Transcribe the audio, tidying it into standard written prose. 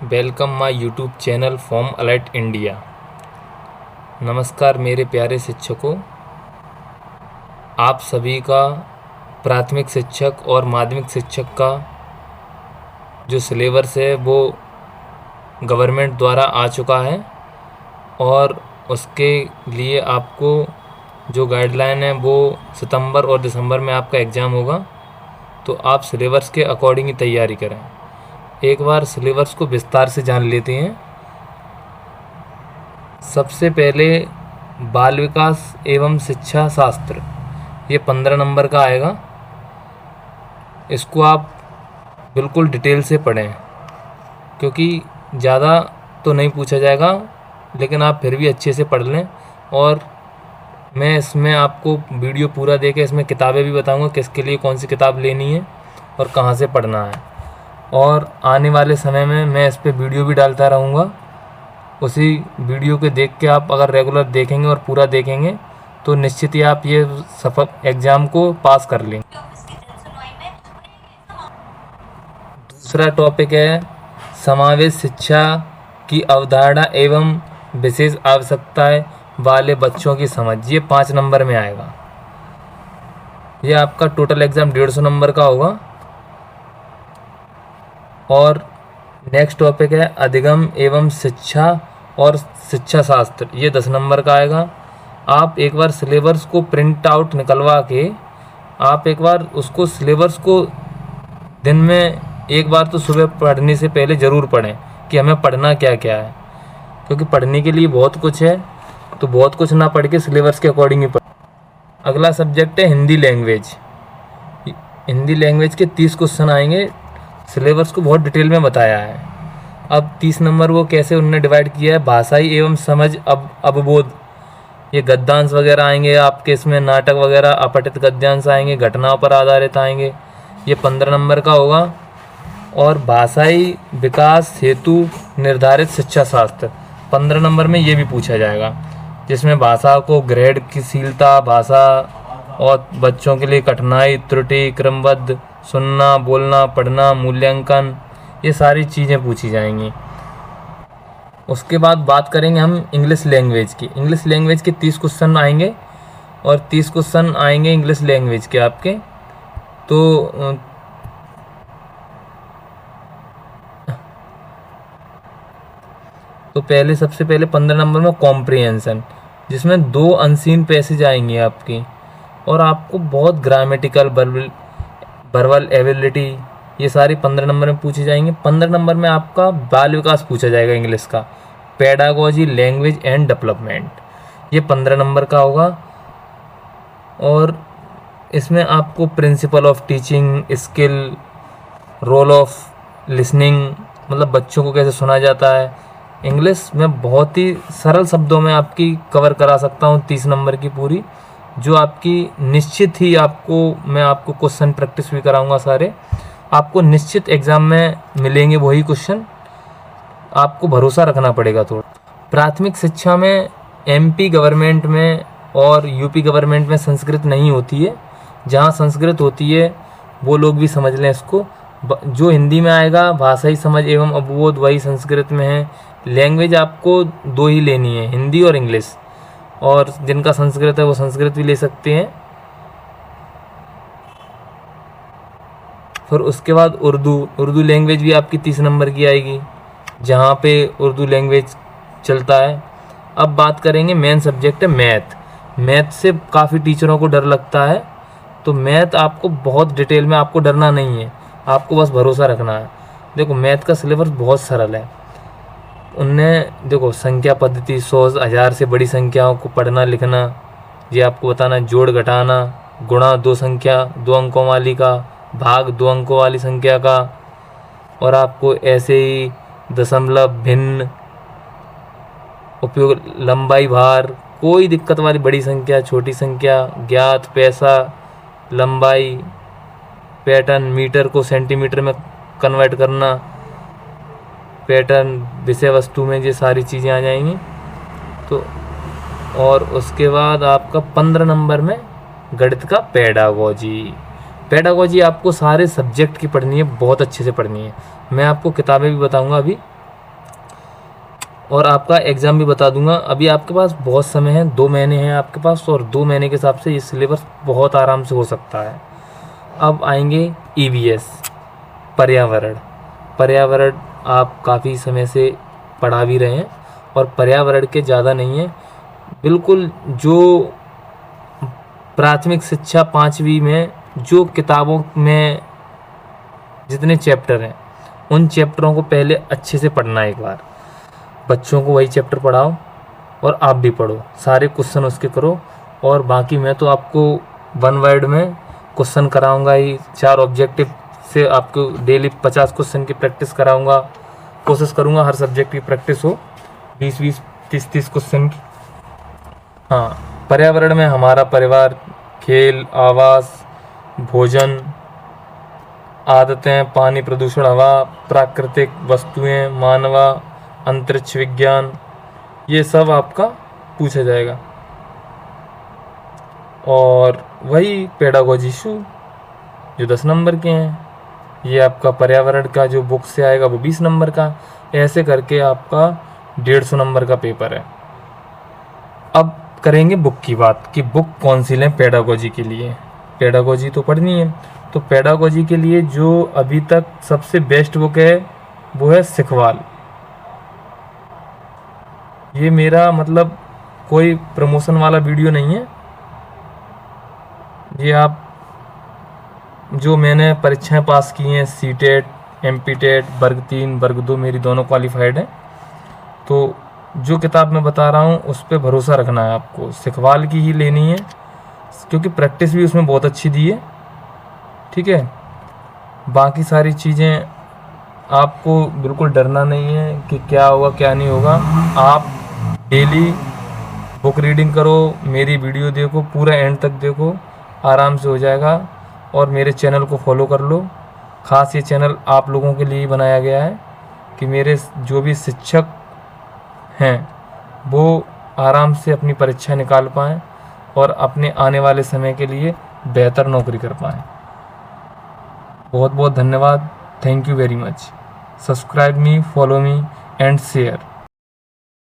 Welcome my YouTube channel from alert India. नमस्कार मेरे प्यारे शिक्षकों, आप सभी का प्राथमिक शिक्षक और माध्यमिक शिक्षक का जो सिलेबस है वो गवर्नमेंट द्वारा आ चुका है और उसके लिए आपको जो गाइडलाइन है वो सितंबर और दिसंबर में आपका एग्ज़ाम होगा। तो आप सिलेबस के अकॉर्डिंग ही तैयारी करें। एक बार सिलेबस को विस्तार से जान लेते हैं। सबसे पहले बाल विकास एवं शिक्षा शास्त्र, ये 15 नंबर का आएगा। इसको आप बिल्कुल डिटेल से पढ़ें क्योंकि ज़्यादा तो नहीं पूछा जाएगा, लेकिन आप फिर भी अच्छे से पढ़ लें। और मैं इसमें आपको वीडियो पूरा देके इसमें किताबें भी बताऊंगा किसके लिए कौन सी किताब लेनी है और कहाँ से पढ़ना है। और आने वाले समय में मैं इस पर वीडियो भी डालता रहूँगा। उसी वीडियो के देख के आप अगर रेगुलर देखेंगे और पूरा देखेंगे तो निश्चित ही आप ये सफल एग्ज़ाम को पास कर लेंगे। दूसरा टॉपिक है समावेश शिक्षा की अवधारणा एवं विशेष आवश्यकताएं वाले बच्चों की समझ, ये 5 नंबर में आएगा। ये आपका टोटल एग्ज़ाम 150 नंबर का होगा। और नेक्स्ट टॉपिक है अधिगम एवं शिक्षा और शिक्षा शास्त्र, ये 10 नंबर का आएगा। आप एक बार सिलेबस को प्रिंट आउट निकलवा के आप एक बार उसको सिलेबस को दिन में एक बार तो सुबह पढ़ने से पहले ज़रूर पढ़ें कि हमें पढ़ना क्या क्या है, क्योंकि पढ़ने के लिए बहुत कुछ है। तो बहुत कुछ ना पढ़ के सिलेबस के अकॉर्डिंग ही पढ़ें। अगला सब्जेक्ट है हिंदी लैंग्वेज। हिंदी लैंग्वेज के 30 क्वेश्चन आएंगे। सिलेबस को बहुत डिटेल में बताया है। अब 30 नंबर वो कैसे उन्होंने डिवाइड किया है, भाषाई एवं समझ अवबोध, ये गद्यांश वगैरह आएंगे आपके, इसमें नाटक वगैरह अपठित गद्यांश आएंगे, घटनाओं पर आधारित आएंगे, ये 15 नंबर का होगा। और भाषाई विकास हेतु निर्धारित शिक्षा शास्त्र 15 नंबर में ये भी पूछा जाएगा, जिसमें भाषा को ग्रेड की शीलता, भाषा और बच्चों के लिए कठिनाई, त्रुटि, क्रमबद्ध सुनना, बोलना, पढ़ना, मूल्यांकन, ये सारी चीज़ें पूछी जाएंगी। उसके बाद बात करेंगे हम इंग्लिश लैंग्वेज की। इंग्लिश लैंग्वेज के 30 क्वेश्चन आएंगे और 30 क्वेश्चन आएंगे इंग्लिश लैंग्वेज के आपके। तो पहले सबसे पहले 15 नंबर में कॉम्प्रिहेंशन, जिसमें 2 अनसीन पैसेज आएंगे आपकी और आपको बहुत ग्रामेटिकल वर्बल एबिलिटी, ये सारी 15 नंबर में पूछी जाएंगी। 15 नंबर में आपका बाल विकास पूछा जाएगा इंग्लिश का, पेडागोजी, लैंग्वेज एंड डेवलपमेंट, ये 15 नंबर का होगा। और इसमें आपको principal of teaching skill, role of listening, मतलब बच्चों को कैसे सुना जाता है, इंग्लिश में बहुत ही सरल शब्दों में आपकी कवर करा सकता हूँ 30 नंबर की पूरी, जो आपकी निश्चित ही मैं आपको क्वेश्चन प्रैक्टिस भी कराऊंगा सारे, आपको निश्चित एग्ज़ाम में मिलेंगे वही क्वेश्चन, आपको भरोसा रखना पड़ेगा थोड़ा। प्राथमिक शिक्षा में एमपी गवर्नमेंट में और यूपी गवर्नमेंट में संस्कृत नहीं होती है। जहाँ संस्कृत होती है वो लोग भी समझ लें इसको। जो हिंदी में आएगा भाषाई समझ एवं अवबोध, वही संस्कृत में है। लैंग्वेज आपको 2 ही लेनी है, हिंदी और इंग्लिश, और जिनका संस्कृत है वो संस्कृत भी ले सकते हैं। फिर उसके बाद उर्दू लैंग्वेज भी आपकी 30 नंबर की आएगी, जहाँ पे उर्दू लैंग्वेज चलता है। अब बात करेंगे मेन सब्जेक्ट है मैथ। मैथ से काफ़ी टीचरों को डर लगता है, तो मैथ आपको बहुत डिटेल में, आपको डरना नहीं है, आपको बस भरोसा रखना है। देखो मैथ का सिलेबस बहुत सरल है। उनने देखो संख्या पद्धति, 100 1000 से बड़ी संख्याओं को पढ़ना लिखना, ये आपको बताना, जोड़ घटाना, गुणा 2 संख्या 2 अंकों वाली का, भाग 2 अंकों वाली संख्या का, और आपको ऐसे ही दशमलव, भिन्न, उपयोग, लंबाई, भार, कोई दिक्कत वाली बड़ी संख्या, छोटी संख्या, ज्ञात, पैसा, लंबाई, पैटर्न, मीटर को सेंटीमीटर में कन्वर्ट करना, पैटर्न, विषय वस्तु में, ये सारी चीज़ें आ जाएंगी। तो और उसके बाद आपका 15 नंबर में गणित का पेडागोजी आपको सारे सब्जेक्ट की पढ़नी है, बहुत अच्छे से पढ़नी है। मैं आपको किताबें भी बताऊंगा अभी और आपका एग्ज़ाम भी बता दूंगा। अभी आपके पास बहुत समय है, 2 महीने हैं आपके पास, और 2 महीने के हिसाब से ये सिलेबस बहुत आराम से हो सकता है। अब आएंगे EVS, पर्यावरण। पर्यावरण आप काफ़ी समय से पढ़ा भी रहे हैं, और पर्यावरण के ज़्यादा नहीं है, बिल्कुल जो प्राथमिक शिक्षा 5वीं में जो किताबों में जितने चैप्टर हैं उन चैप्टरों को पहले अच्छे से पढ़ना है। एक बार बच्चों को वही चैप्टर पढ़ाओ और आप भी पढ़ो, सारे क्वेश्चन उसके करो। और बाकी मैं तो आपको 1 वर्ड में क्वेश्चन कराऊंगा ही, 4 ऑब्जेक्टिव से आपको डेली 50 क्वेश्चन की प्रैक्टिस कराऊंगा। कोशिश करूंगा हर सब्जेक्ट की प्रैक्टिस हो, 20-20, 30-30 क्वेश्चन की। हाँ, पर्यावरण में हमारा परिवार, खेल, आवास, भोजन, आदतें, पानी प्रदूषण, हवा, प्राकृतिक वस्तुएं, मानवा, अंतरिक्ष विज्ञान, ये सब आपका पूछा जाएगा। और वही पेडागोजी इशू जो 10 नंबर के हैं, ये आपका पर्यावरण का जो बुक से आएगा वो 20 नंबर का। ऐसे करके आपका 150 नंबर का पेपर है। अब करेंगे बुक की बात कि बुक कौन सी लें पेडागोजी के लिए। पेडागोजी तो पढ़नी है, तो पेडागोजी के लिए जो अभी तक सबसे बेस्ट बुक है वो है सिखवाल। ये मेरा मतलब कोई प्रमोशन वाला वीडियो नहीं है, ये आप जो मैंने परीक्षाएं पास की हैं, सीटेट, एमपीटेट, वर्ग 3, वर्ग 2 मेरी दोनों क्वालिफाइड हैं, तो जो किताब मैं बता रहा हूँ उस पर भरोसा रखना है आपको, सिखवाल की ही लेनी है, क्योंकि प्रैक्टिस भी उसमें बहुत अच्छी दी है। ठीक है, बाकी सारी चीज़ें आपको बिल्कुल डरना नहीं है कि क्या होगा क्या नहीं होगा। आप डेली बुक रीडिंग करो, मेरी वीडियो देखो, पूरा एंड तक देखो, आराम से हो जाएगा। और मेरे चैनल को फॉलो कर लो, ख़ास ये चैनल आप लोगों के लिए ही बनाया गया है कि मेरे जो भी शिक्षक हैं वो आराम से अपनी परीक्षा निकाल पाएँ और अपने आने वाले समय के लिए बेहतर नौकरी कर पाएँ। बहुत बहुत धन्यवाद, thank you very much. Subscribe me, follow me and share.